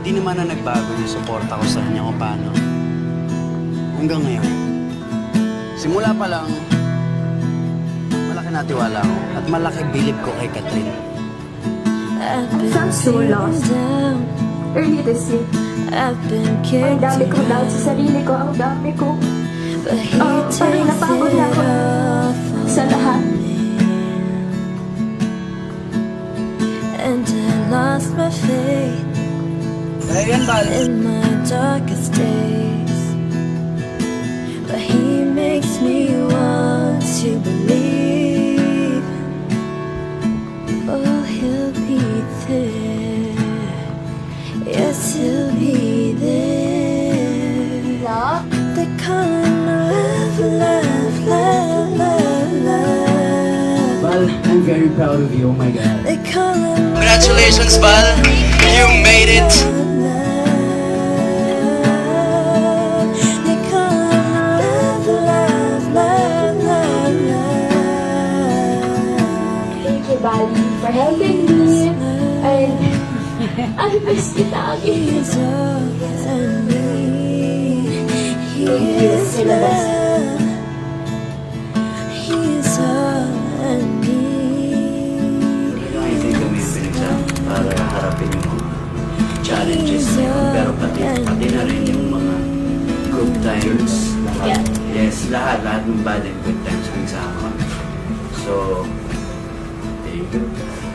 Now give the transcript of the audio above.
Di naman na nagbago yung suporta ko sa kanya kung paano. Hanggang ngayon. Simula pa lang, malaki na tiwala ko at malaki bilib ko kay Catherine. I'm so lost. Early this year. Ang dami kong doubt sa sarili ko. Ang dami kong... parang napagod na ako sa lahat. And I lost my faith in my darkest days. But he makes me want to believe. Oh, he'll be there. Yes, he'll be there. Love? They call him love, love, love, love, love. Well, I'm very proud of you, oh my God. They call him Congratulations, Bal! You made it! They call him love, love, love, love, love. Thank you, Bali, for helping me. And I miss kita again. He's all I need. He you. is You're the best. love. He's all I need. Hindi kami pinagsan para harapin yung mga challenges na yun. Pero pati na rin yung mga good times. Yeah. Yes, lahat ng bad and good times nagsama kami. So, thank you.